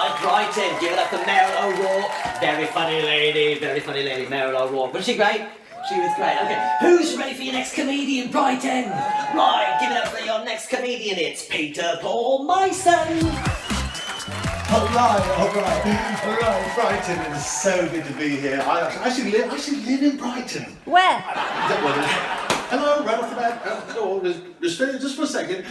like Brighton. Give it up for Meryl O'Rourke. Very funny lady, Meryl O'Rourke. Was she great? She was great. Okay, who's ready for your next comedian, Brighton? Right, give it up for your next comedian. It's Peter Paul Micin. All right, Brighton, it is so good to be here. I actually live in Brighton. Where? Hello, right off the bat. Just for a second.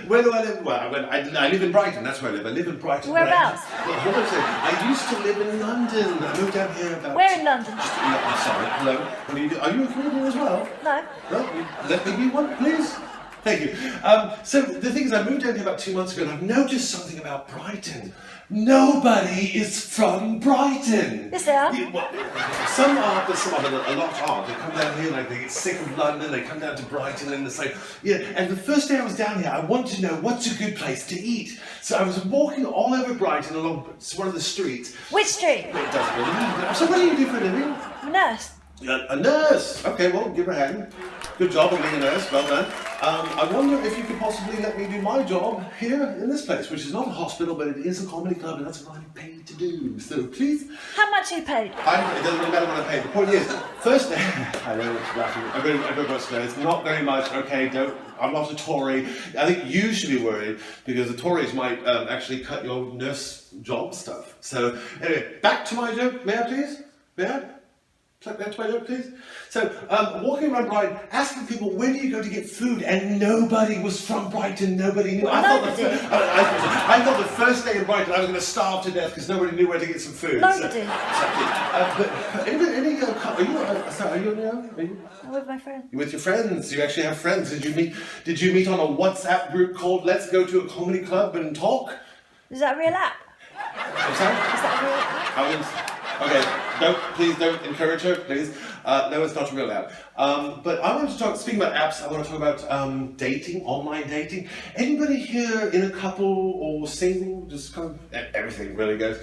Where do I live? Well, I live in Brighton, that's where I live. I live in Brighton. Whereabouts? Hold on a second. I used to live in London. I moved down here about... Where in London? I'm sorry, hello. What are you a comedian as well? No. Well, let me be one, please. Thank you. So the thing is, I moved down here about 2 months ago and I've noticed something about Brighton. Nobody is from Brighton. Yes, they are. Some are, but some are, a lot aren't. They come down here, like they get sick of London, they come down to Brighton and it's like, yeah. And the first day I was down here, I wanted to know what's a good place to eat. So I was walking all over Brighton along one of the streets. Which street? It doesn't really matter. So what do you do for a living? I'm a nurse. A nurse. Okay, well, give her a hand. Good job on being a nurse, well done. I wonder if you could possibly let me do my job here in this place, which is not a hospital, but it is a comedy club, and that's what I'm paid to do. So please. How much are you paid? It doesn't really matter what I pay. The point is, first day, I know it's laughing. I go upstairs. Not very much. Okay, I'm not a Tory. I think you should be worried because the Tories might actually cut your nurse job stuff. So anyway, back to my joke. May I please? May I? Back to my joke, please. So, walking around Brighton, asking people, where do you go to get food? And nobody was from Brighton, nobody knew. I thought the first day in Brighton I was going to starve to death because nobody knew where to get some food. Nobody. Are you on your own? I'm with my friend. You're with your friends? You actually have friends? Did you meet on a WhatsApp group called Let's Go to a Comedy Club and Talk? Is that a real app? I'm sorry? Is that a real app? Okay, please don't encourage her, please. No, it's not a real app. But I want to talk, speaking about apps, I want to talk about dating, online dating. Anybody here in a couple or single? Just kind of, everything really goes.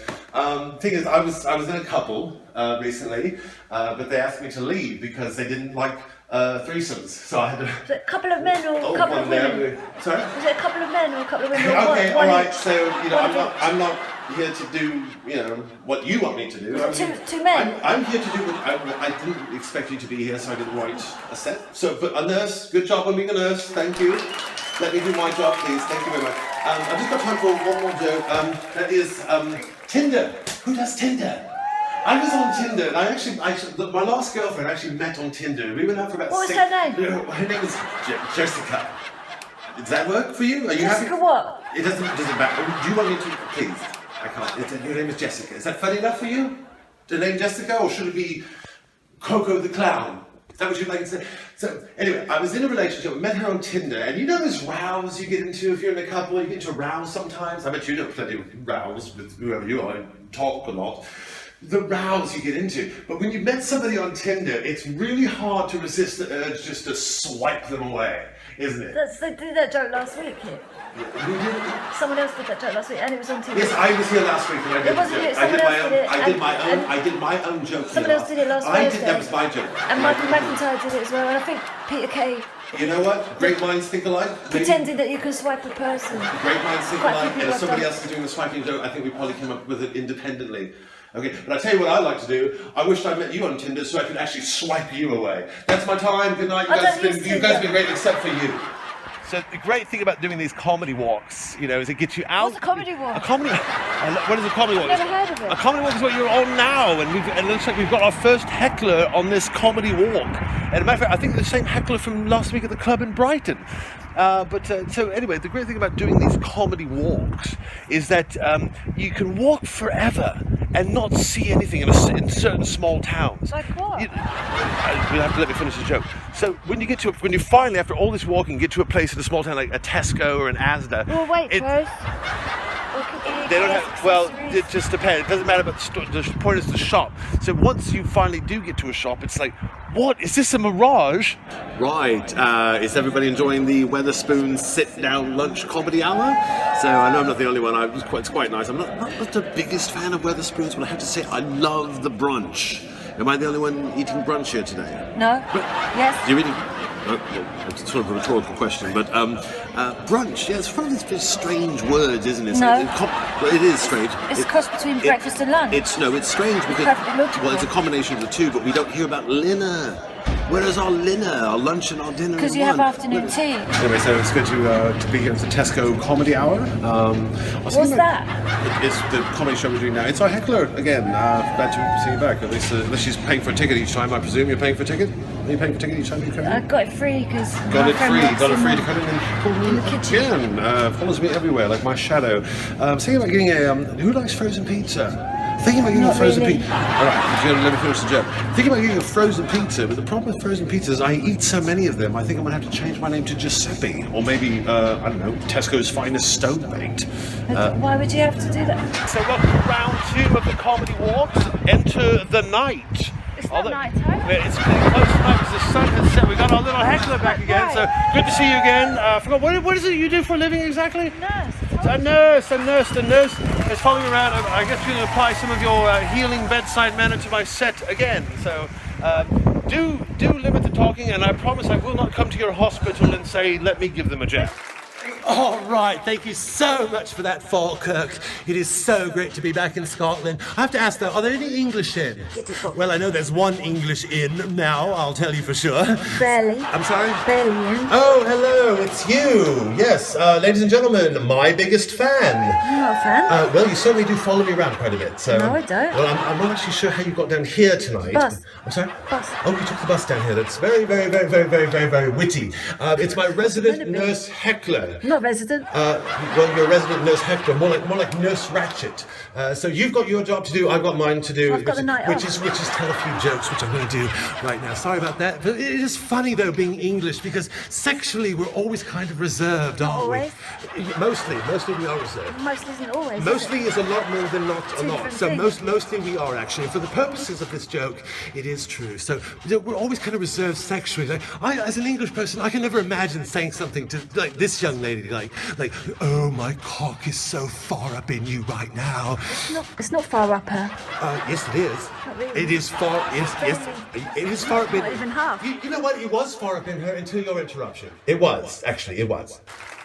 Thing is, I was in a couple recently, but they asked me to leave because they didn't like threesomes, so I had to... Is it a couple of men or a couple of women? Sorry? Is it a couple of men or a couple of women? Okay, alright, so, I'm not here to do, what you want me to do. Two men? I'm here to do what I didn't expect you to be here, so I didn't write a set. So, but a nurse, good job on being a nurse, thank you. Let me do my job, please, thank you very much. I've just got time for one more joke, that is, Tinder. Who does Tinder? I was on Tinder, and I actually, my last girlfriend I actually met on Tinder. We went out for about What was her name? Her name is Jessica. Does that work for you? Are you Jessica happy? what? It doesn't matter. Do you want me to, please? I can't. Your name is Jessica. Is that funny enough for you? The name Jessica, or should it be Coco the Clown? Is that what you'd like to say? So, anyway, I was in a relationship, I met her on Tinder, and you know those rows you get into if you're in a couple, you get into rows sometimes? I bet you know plenty of rows with whoever you are, and talk a lot. The rows you get into. But when you met somebody on Tinder, it's really hard to resist the urge just to swipe them away, isn't it? They did that joke last week here. Who did? Someone else did that joke last week, and it was on TV. Yes, I was here last week, and I did. It wasn't you. Someone else did it. I did my own joke. Someone else did it last Wednesday. That was my joke. And Michael McIntyre did it as well, and I think Peter Kay. You know what? Great minds think alike. Pretending that you can swipe a person. Great minds think Quite a alike, few and if people somebody have else is doing the swiping joke, I think we probably came up with it independently. Okay, but I tell you what I like to do. I wished I met you on Tinder so I could actually swipe you away. That's my time. Good night. You guys have been great, except for you. So the great thing about doing these comedy walks, is it gets you out. What's a comedy walk? A comedy. What is a comedy walk? I've never heard of it. A comedy walk is what you're on now, and it looks like we've got our first heckler on this comedy walk. And as a matter of fact, I think the same heckler from last week at the club in Brighton. So anyway, the great thing about doing these comedy walks is that you can walk forever and not see anything in certain small towns. Like what? You'll have to let me finish the joke. So when you finally, after all this walking, get to a place in a small town like a Tesco or an Asda. Well, wait first. They don't have, well, it just depends. It doesn't matter about the point is the shop. So once you finally do get to a shop, it's like, what? Is this a mirage? Right. Is everybody enjoying the Wetherspoons sit-down lunch comedy hour? So I know I'm not the only one. It's quite nice. I'm not the biggest fan of Wetherspoons, but I have to say I love the brunch. Am I the only one eating brunch here today? No. Yes. Do you really? It's sort of a rhetorical question, but brunch, yeah, it's one of these very strange words, isn't it? No. It is strange. It's a cross between breakfast and lunch. It's strange because, Perfectly logical. well, it's a combination of the two, but we don't hear about dinner. Where is our dinner, our lunch and our dinner? Because you have afternoon tea. Anyway, so it's good to be here at the Tesco Comedy Hour. What's that? It's the comedy show we're doing now. It's our Heckler again. Glad to see you back. At least unless she's paying for a ticket each time, I presume you're paying for a ticket. Are you paying for a ticket each time you come in? I got it free because Got it free to come in and pull me in the kitchen. again. Follows me everywhere like my shadow. Thinking about getting a who likes frozen pizza? Thinking about getting a frozen pizza. Alright, let me finish the joke. Thinking about getting a frozen pizza, but the problem with frozen pizzas is I eat so many of them, I think I'm going to have to change my name to Giuseppe. Or maybe, I don't know, Tesco's finest stone baked. Why would you have to do that? So welcome to round 2 of the comedy walk. Enter the night. It's not night time. It's getting close to night because the sun has set. We got our little Heckler back again, so good to see you again. I forgot, what is it you do for a living exactly? A nurse. The nurse is following me around. I guess you're going to apply some of your healing bedside manner to my set again. So do limit the talking, and I promise I will not come to your hospital and say, let me give them a jab. All right, thank you so much for that, Falkirk. It is so great to be back in Scotland. I have to ask though, are there any English in? Well, I know there's one English in now, I'll tell you for sure. Barely. I'm sorry? Barely in. Oh, hello, it's you. Yes, ladies and gentlemen, my biggest fan. I'm not a fan. Well, you certainly do follow me around quite a bit. So, No, I don't. Well, I'm not actually sure how you got down here tonight. Bus. I'm sorry? Bus. Oh, you took the bus down here. That's very, very, very, very, very, very, very witty. It's my resident nurse Heckler. Not resident. Well, you're a resident nurse Heckler, more like Nurse Ratchet. So you've got your job to do, I've got mine to do. I've got the night which off. is tell a few jokes, which I'm going to do right now. Sorry about that. But it is funny though being English because sexually we're always kind of reserved, aren't Always? we? Mostly we are reserved. Mostly isn't always. Mostly is a lot more than not a Two lot. different So things. mostly we are actually. For the purposes of this joke, it is true. So we're always kind of reserved sexually. Like I, as an English person, I can never imagine saying something to like this young lady, like, oh, my cock is so far up in you right now. It's not far up her. Yes, it is. Not really. It is far. Yes, it is far up in. Not even half. You know what? It was far up in her until your interruption. It was actually. It was.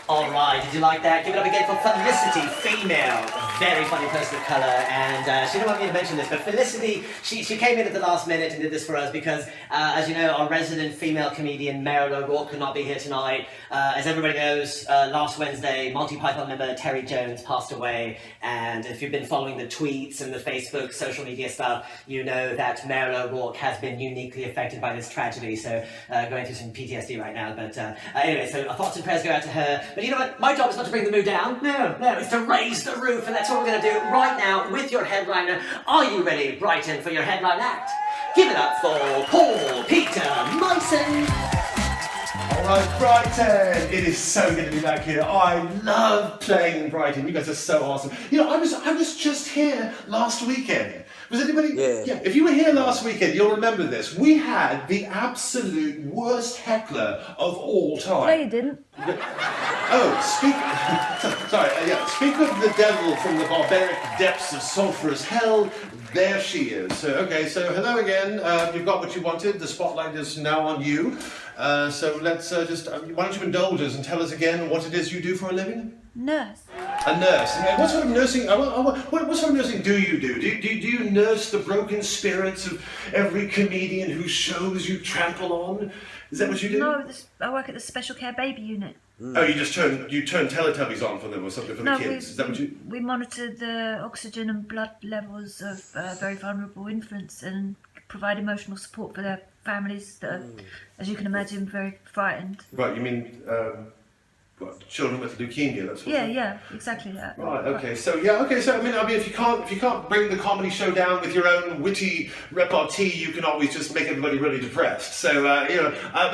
Alright, did you like that? Give it up again for Felicity, female, very funny person of colour, and she didn't want me to mention this, but Felicity, she came in at the last minute and did this for us because, as you know, our resident female comedian, Meryl O'Rourke, could not be here tonight. As everybody knows, last Wednesday, Monty Python member Terry Jones passed away, and if you've been following the tweets and the Facebook, social media stuff, you know that Meryl O'Rourke has been uniquely affected by this tragedy, so going through some PTSD right now, but anyway, so our thoughts and prayers go out to her. But you know what? My job is not to bring the mood down. No, it's to raise the roof, and that's what we're going to do right now with your headliner. Are you ready, Brighton, for your headline act? Give it up for Paul Peter Micin. All right, Brighton. It is so good to be back here. I love playing in Brighton. You guys are so awesome. You know, I was just here last weekend. Was anybody? Yeah. If you were here last weekend, you'll remember this. We had the absolute worst heckler of all time. No, you didn't. Oh, speak of the devil from the barbaric depths of sulphurous hell. There she is. So hello again. You've got what you wanted. The spotlight is now on you. So let's why don't you indulge us and tell us again what it is you do for a living? Nurse. A nurse. And what sort of nursing? What sort of nursing do you do? Do you nurse the broken spirits of every comedian whose shows you trample on? Is that what you do? No, I work at the special care baby unit. Oh, you turn Teletubbies on for them or something for the kids? Is that what you? We monitor the oxygen and blood levels of very vulnerable infants and provide emotional support for their families that are, as you can imagine, very frightened. Right. You mean children with leukemia? That's what. Yeah, exactly that. Right. Okay. So I mean, if you can't bring the comedy show down with your own witty repartee, you can always just make everybody really depressed. So but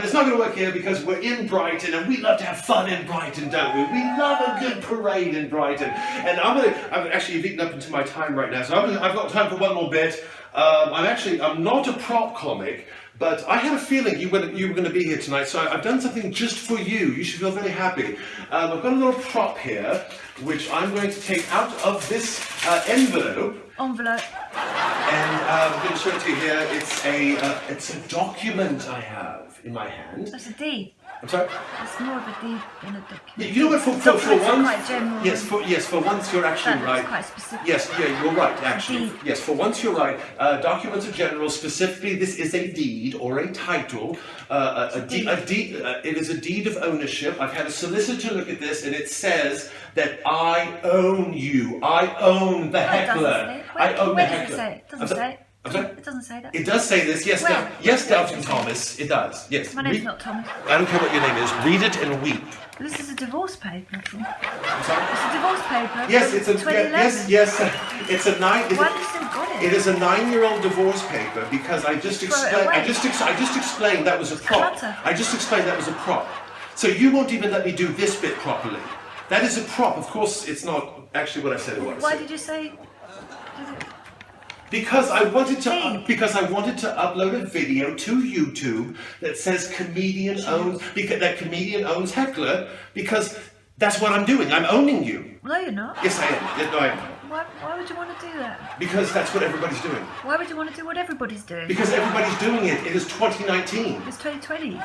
it's not going to work here because we're in Brighton and we love to have fun in Brighton, don't we? We love a good parade in Brighton. And I've actually eaten up into my time right now, so I've got time for one more bit. I'm not a prop comic. But I had a feeling you were going to be here tonight, so I've done something just for you. You should feel very happy. I've got a little prop here, which I'm going to take out of this envelope, Envelope. And I'm going to show it to you here. It's a document I have in my hand. That's a deed. I'm sorry? It's more of a deed than a document. You know what? For Documents are once, quite general. yes, for once you're actually That's right. quite specific. Yes, yeah, you're right. Actually, Deed. yes, for once you're right. Documents are general. Specifically, this is a deed or a title. It is a deed of ownership. I've had a solicitor look at this, and it says that I own you. I own the Heckler. I own the Heckler. It doesn't say it. I'm sorry? It doesn't say that. It does say this, yes, Where? yes, Doubting Thomas. It does, yes. My name's not Thomas. I don't care what your name is. Read it and weep. This is a divorce paper. I'm sorry. It's a divorce paper. Yes, it's a 2011. yes. It's a nine. Why have you still got it? It is a 9-year-old divorce paper because I just explained. I just explained that was a prop. clutter. I just explained that was a prop. So you won't even let me do this bit properly. That is a prop. Of course, it's not actually what I said it was. Why did you say? Because I wanted to upload a video to YouTube that says comedian owns Heckler because that's what I'm doing. I'm owning you. No, you're not. Yes, I am. No, I am. Why would you want to do that? Because that's what everybody's doing. Why would you want to do what everybody's doing? Because everybody's doing it. It is 2019. It's 2020.